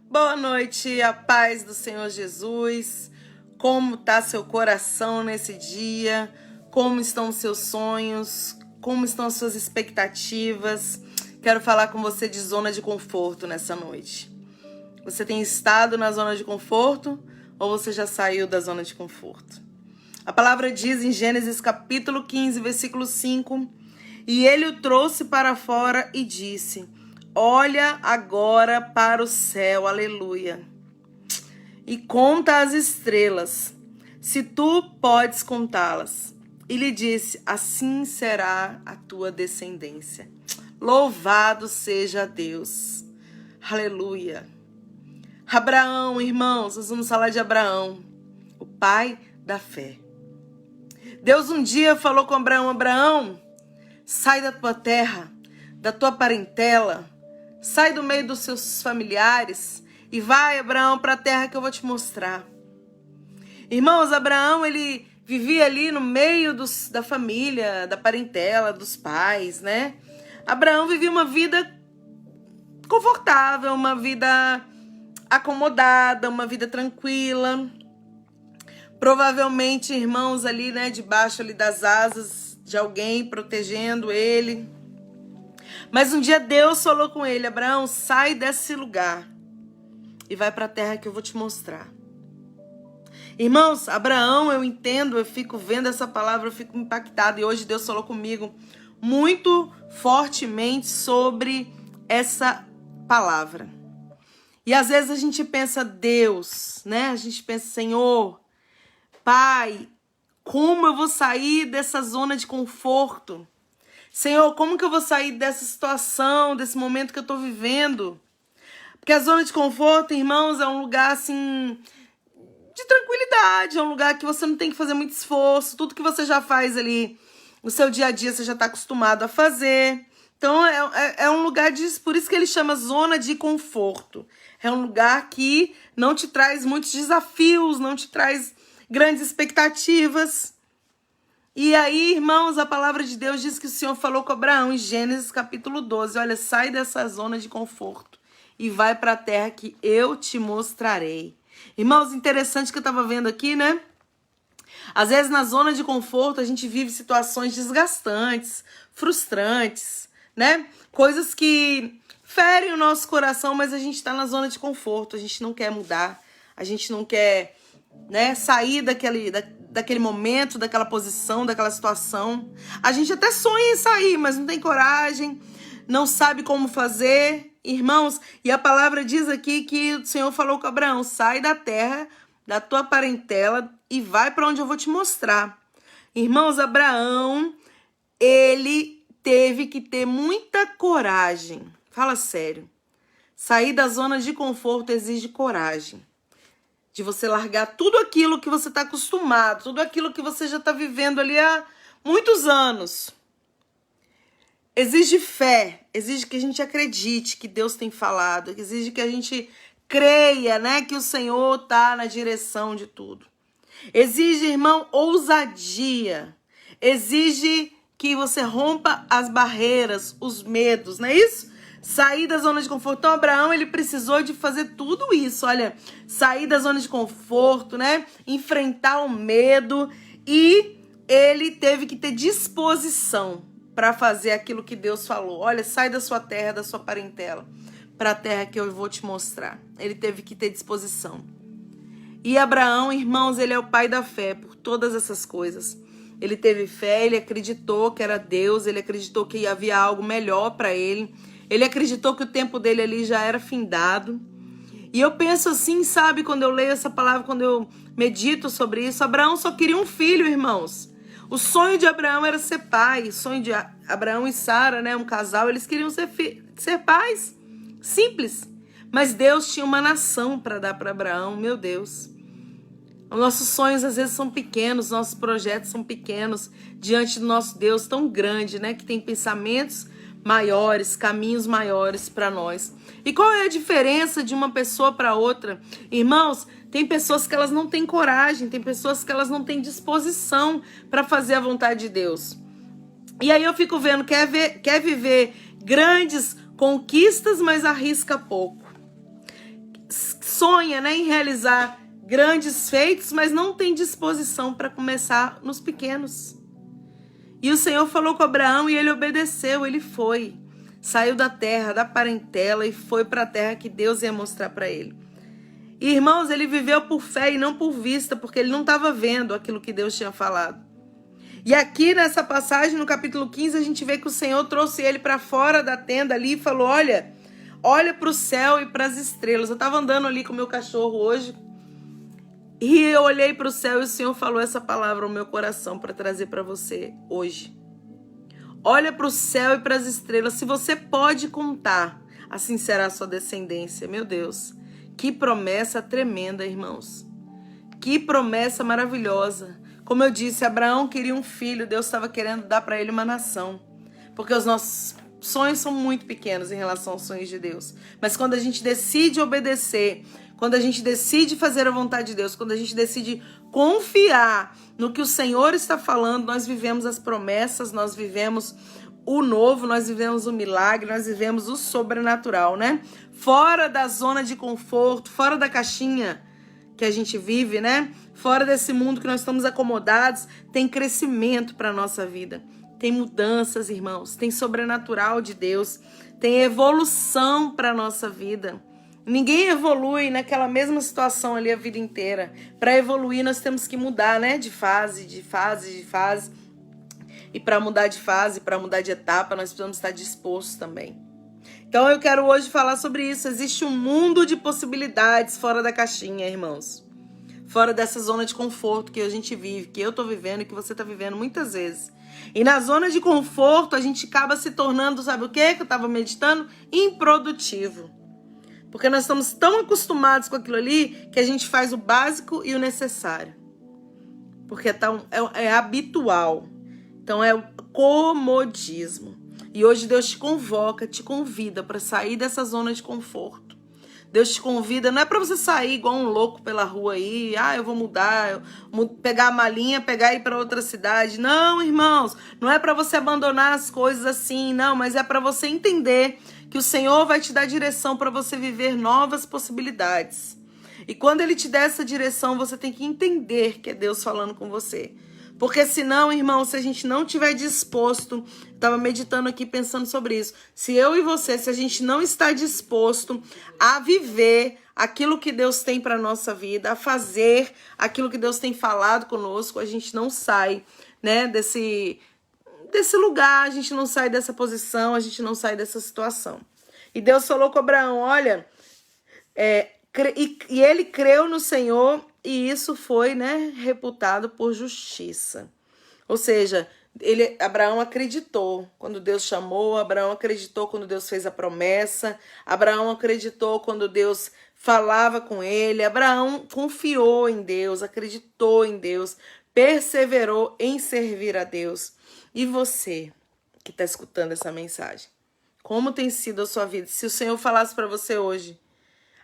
Boa noite, a paz do Senhor Jesus. Como está seu coração nesse dia? Como estão os seus sonhos? Como estão as suas expectativas? Quero falar com você de zona de conforto nessa noite. Você tem estado na zona de conforto ou você já saiu da zona de conforto? A palavra diz em Gênesis capítulo 15, versículo 5: E ele o trouxe para fora e disse: Olha agora para o céu, aleluia, e conta as estrelas, se tu podes contá-las. E lhe disse: Assim será a tua descendência. Louvado seja Deus, aleluia. Abraão, irmãos, nós vamos falar de Abraão, o pai da fé. Deus um dia falou com Abraão: Abraão, sai da tua terra, da tua parentela, sai do meio dos seus familiares e vai, Abraão, para a terra que eu vou te mostrar. Irmãos, Abraão, ele vivia ali no meio da família, da parentela, dos pais, né? Abraão vivia uma vida confortável, uma vida acomodada, uma vida tranquila. Provavelmente, irmãos, ali, né, debaixo ali das asas de alguém protegendo ele. Mas um dia Deus falou com ele: Abraão, sai desse lugar e vai para a terra que eu vou te mostrar. Irmãos, Abraão, eu entendo, eu fico vendo essa palavra, eu fico impactada. E hoje Deus falou comigo muito fortemente sobre essa palavra. E às vezes a gente pensa: Deus, né? A gente pensa: Senhor, Pai, como eu vou sair dessa zona de conforto? Senhor, como que eu vou sair dessa situação, desse momento que eu estou vivendo? Porque a zona de conforto, irmãos, é um lugar assim de tranquilidade, é um lugar que você não tem que fazer muito esforço, tudo que você já faz ali no seu dia a dia você já está acostumado a fazer. Então é um lugar por isso que ele chama zona de conforto. É um lugar que não te traz muitos desafios, não te traz grandes expectativas. E aí, irmãos, a palavra de Deus diz que o Senhor falou com Abraão em Gênesis capítulo 12. Olha, sai dessa zona de conforto e vai para a terra que eu te mostrarei. Irmãos, interessante que eu estava vendo aqui, né? Às vezes na zona de conforto a gente vive situações desgastantes, frustrantes, né? Coisas que ferem o nosso coração, mas a gente está na zona de conforto, a gente não quer mudar, a gente não quer, né, sair daquele momento, daquela posição, daquela situação. A gente até sonha em sair, mas não tem coragem, não sabe como fazer. Irmãos, e a palavra diz aqui que o Senhor falou com Abraão: sai da terra, da tua parentela e vai para onde eu vou te mostrar. Irmãos, Abraão, ele teve que ter muita coragem. Fala sério. Sair da zona de conforto exige coragem. De você largar tudo aquilo que você está acostumado, tudo aquilo que você já está vivendo ali há muitos anos. Exige fé, exige que a gente acredite que Deus tem falado, exige que a gente creia, né, que o Senhor está na direção de tudo. Exige, irmão, ousadia. Exige que você rompa as barreiras, os medos, não é isso? Sair da zona de conforto. Então, Abraão, ele precisou de fazer tudo isso, olha, sair da zona de conforto, né? Enfrentar o medo, e ele teve que ter disposição para fazer aquilo que Deus falou. Olha, sai da sua terra, da sua parentela, para a terra que eu vou te mostrar. Ele teve que ter disposição. E Abraão, irmãos, ele é o pai da fé por todas essas coisas. Ele teve fé, ele acreditou que era Deus, ele acreditou que havia algo melhor para ele. Ele acreditou que o tempo dele ali já era findado. E eu penso assim, sabe, quando eu leio essa palavra, quando eu medito sobre isso, Abraão só queria um filho, irmãos. O sonho de Abraão era ser pai. O sonho de Abraão e Sara, né, um casal, eles queriam ser pais. Simples. Mas Deus tinha uma nação para dar para Abraão, meu Deus. Os nossos sonhos às vezes são pequenos, nossos projetos são pequenos diante do nosso Deus tão grande, né, que tem pensamentos maiores, caminhos maiores para nós. E qual é a diferença de uma pessoa para outra? Irmãos, tem pessoas que elas não têm coragem, tem pessoas que elas não têm disposição para fazer a vontade de Deus. E aí eu fico vendo, quer viver grandes conquistas, mas arrisca pouco. sonha, né, em realizar grandes feitos, mas não tem disposição para começar nos pequenos. E o Senhor falou com Abraão e ele obedeceu, ele foi. Saiu da terra, da parentela e foi para a terra que Deus ia mostrar para ele. E, irmãos, ele viveu por fé e não por vista, porque ele não estava vendo aquilo que Deus tinha falado. E aqui nessa passagem, no capítulo 15, a gente vê que o Senhor trouxe ele para fora da tenda ali e falou, olha para o céu e para as estrelas. Eu estava andando ali com o meu cachorro hoje e eu olhei para o céu e o Senhor falou essa palavra ao meu coração para trazer para você hoje. Olha para o céu e para as estrelas. Se você pode contar, assim será a sua descendência. Meu Deus, que promessa tremenda, irmãos. Que promessa maravilhosa. Como eu disse, Abraão queria um filho. Deus estava querendo dar para ele uma nação. Porque os nossos sonhos são muito pequenos em relação aos sonhos de Deus. Mas quando a gente decide obedecer, quando a gente decide fazer a vontade de Deus, quando a gente decide confiar no que o Senhor está falando, nós vivemos as promessas, nós vivemos o novo, nós vivemos o milagre, nós vivemos o sobrenatural, né? Fora da zona de conforto, fora da caixinha que a gente vive, né? Fora desse mundo que nós estamos acomodados, tem crescimento para a nossa vida. Tem mudanças, irmãos, tem sobrenatural de Deus, tem evolução para a nossa vida. Ninguém evolui naquela mesma situação ali a vida inteira. Para evoluir, nós temos que mudar, né? De fase. E para mudar de fase, para mudar de etapa, nós precisamos estar dispostos também. Então eu quero hoje falar sobre isso. Existe um mundo de possibilidades fora da caixinha, irmãos. Fora dessa zona de conforto que a gente vive, que eu tô vivendo e que você tá vivendo muitas vezes. E na zona de conforto, a gente acaba se tornando, sabe o quê? Que eu tava meditando? Improdutivo. Porque nós estamos tão acostumados com aquilo ali que a gente faz o básico e o necessário. Porque é habitual. Então é o comodismo. E hoje Deus te convoca, te convida para sair dessa zona de conforto. Deus te convida, não é para você sair igual um louco pela rua aí, eu vou mudar, pegar a malinha, pegar e ir para outra cidade. Não, irmãos, não é para você abandonar as coisas assim, não, mas é para você entender que o Senhor vai te dar direção para você viver novas possibilidades. E quando Ele te der essa direção, você tem que entender que é Deus falando com você. Porque senão, irmão, se a gente não estiver disposto, estava meditando aqui pensando sobre isso, se eu e você, se a gente não está disposto a viver aquilo que Deus tem para a nossa vida, a fazer aquilo que Deus tem falado conosco, a gente não sai, né, desse lugar, a gente não sai dessa posição, a gente não sai dessa situação. E Deus falou com Abraão, olha, e ele creu no Senhor e isso foi, né, reputado por justiça. Ou seja, Abraão acreditou quando Deus chamou, Abraão acreditou quando Deus fez a promessa, Abraão acreditou quando Deus falava com ele, Abraão confiou em Deus, acreditou em Deus, perseverou em servir a Deus. E você que está escutando essa mensagem, como tem sido a sua vida? Se o Senhor falasse para você hoje,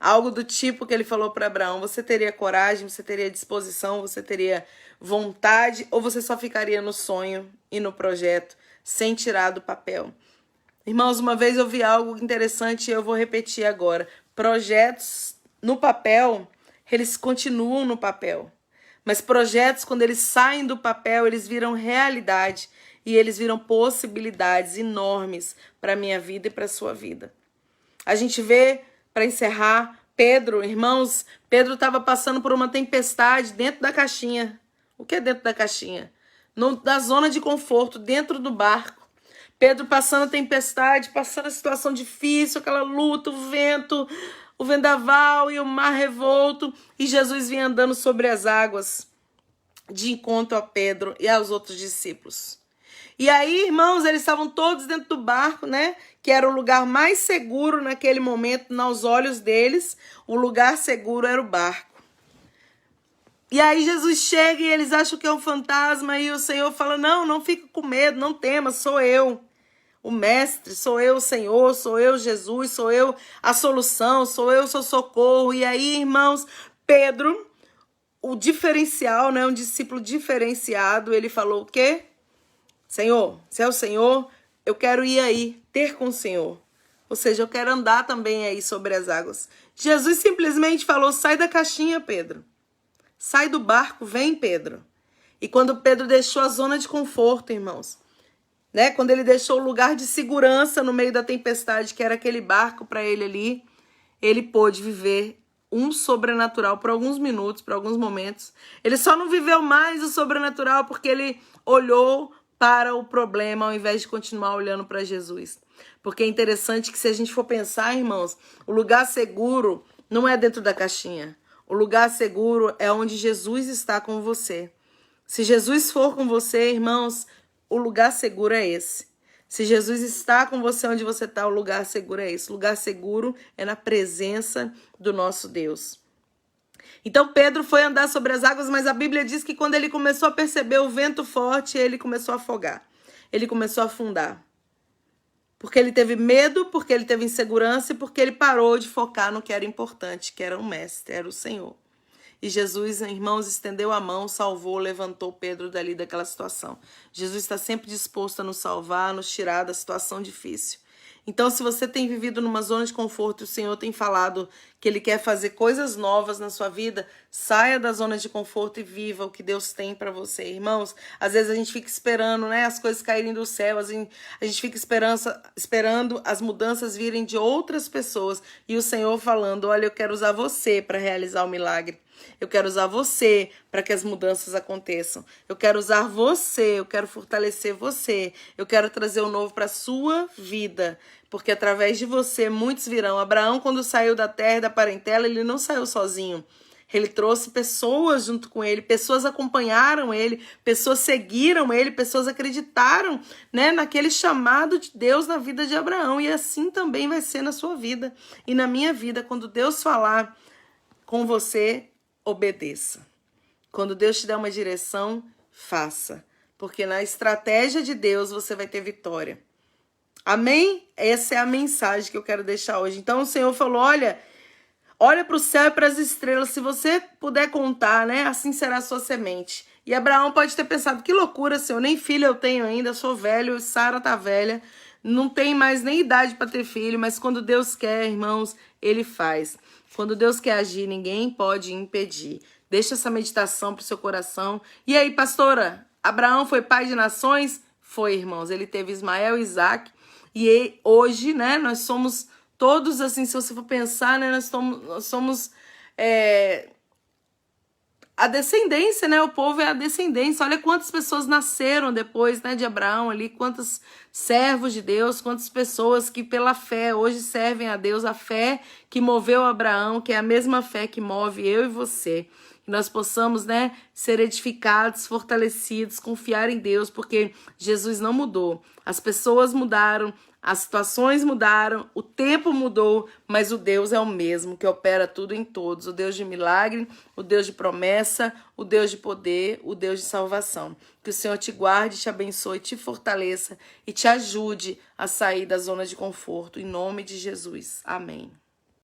algo do tipo que ele falou para Abraão, você teria coragem, você teria disposição, você teria vontade, ou você só ficaria no sonho e no projeto, sem tirar do papel? Irmãos, uma vez eu vi algo interessante e eu vou repetir agora. Projetos no papel, eles continuam no papel. Mas projetos, quando eles saem do papel, eles viram realidade e eles viram possibilidades enormes para a minha vida e para a sua vida. A gente vê, para encerrar, Pedro, irmãos, Pedro estava passando por uma tempestade dentro da caixinha. O que é dentro da caixinha? Da zona de conforto, dentro do barco. Pedro passando a tempestade, passando a situação difícil, aquela luta, o vento, o vendaval e o mar revolto. E Jesus vinha andando sobre as águas de encontro a Pedro e aos outros discípulos. E aí, irmãos, eles estavam todos dentro do barco, né? Que era o lugar mais seguro naquele momento, aos olhos deles. O lugar seguro era o barco. E aí Jesus chega e eles acham que é um fantasma. E o Senhor fala, não fique com medo, não tema, sou eu. O mestre, sou eu o Senhor, sou eu Jesus, sou eu a solução, sou eu o seu socorro. E aí, irmãos, Pedro, o diferencial, né? Um discípulo diferenciado, ele falou o quê? Senhor, se é o Senhor, eu quero ir aí, ter com o Senhor. Ou seja, eu quero andar também aí sobre as águas. Jesus simplesmente falou, sai da caixinha, Pedro. Sai do barco, vem, Pedro. E quando Pedro deixou a zona de conforto, irmãos, né? Quando ele deixou o lugar de segurança no meio da tempestade, que era aquele barco para ele ali, ele pôde viver um sobrenatural por alguns minutos, por alguns momentos. Ele só não viveu mais o sobrenatural porque ele olhou para o problema ao invés de continuar olhando para Jesus. Porque é interessante que se a gente for pensar, irmãos, o lugar seguro não é dentro da caixinha. O lugar seguro é onde Jesus está com você. Se Jesus for com você, irmãos, o lugar seguro é esse. Se Jesus está com você onde você está, o lugar seguro é esse. O lugar seguro é na presença do nosso Deus. Então Pedro foi andar sobre as águas, mas a Bíblia diz que quando ele começou a perceber o vento forte, ele começou a afogar. Ele começou a afundar. Porque ele teve medo, porque ele teve insegurança e porque ele parou de focar no que era importante, que era o mestre, era o Senhor. E Jesus, irmãos, estendeu a mão, salvou, levantou Pedro dali daquela situação. Jesus está sempre disposto a nos salvar, a nos tirar da situação difícil. Então, se você tem vivido numa zona de conforto e o Senhor tem falado que Ele quer fazer coisas novas na sua vida, saia da zona de conforto e viva o que Deus tem para você. Irmãos, às vezes a gente fica esperando, né, as coisas caírem do céu, a gente fica esperando as mudanças virem de outras pessoas e o Senhor falando, olha, eu quero usar você para realizar o milagre. Eu quero usar você para que as mudanças aconteçam. Eu quero usar você, eu quero fortalecer você. Eu quero trazer o novo para a sua vida. Porque através de você muitos virão. Abraão, quando saiu da terra e da parentela, ele não saiu sozinho. Ele trouxe pessoas junto com ele, pessoas acompanharam ele, pessoas seguiram ele, pessoas acreditaram, né, naquele chamado de Deus na vida de Abraão. E assim também vai ser na sua vida e na minha vida. Quando Deus falar com você, obedeça. Quando Deus te der uma direção, faça. Porque na estratégia de Deus você vai ter vitória. Amém? Essa é a mensagem que eu quero deixar hoje. Então o Senhor falou, olha para o céu e para as estrelas. Se você puder contar, né? Assim será a sua semente. E Abraão pode ter pensado, que loucura, Senhor. Nem filho eu tenho ainda, eu sou velho, Sara tá velha. Não tem mais nem idade para ter filho. Mas quando Deus quer, irmãos, Ele faz. Quando Deus quer agir, ninguém pode impedir. Deixa essa meditação para o seu coração. E aí, pastora, Abraão foi pai de nações? Foi, irmãos. Ele teve Ismael e Isaac. E hoje, né, nós somos todos, assim, se você for pensar, né, nós somos a descendência, né? O povo é a descendência. Olha quantas pessoas nasceram depois, né, de Abraão ali, quantos servos de Deus, quantas pessoas que pela fé hoje servem a Deus, a fé que moveu Abraão, que é a mesma fé que move eu e você. Que nós possamos, né, ser edificados, fortalecidos, confiar em Deus, porque Jesus não mudou. As pessoas mudaram, as situações mudaram, o tempo mudou, mas o Deus é o mesmo, que opera tudo em todos. O Deus de milagre, o Deus de promessa, o Deus de poder, o Deus de salvação. Que o Senhor te guarde, te abençoe, te fortaleça e te ajude a sair da zona de conforto. Em nome de Jesus. Amém.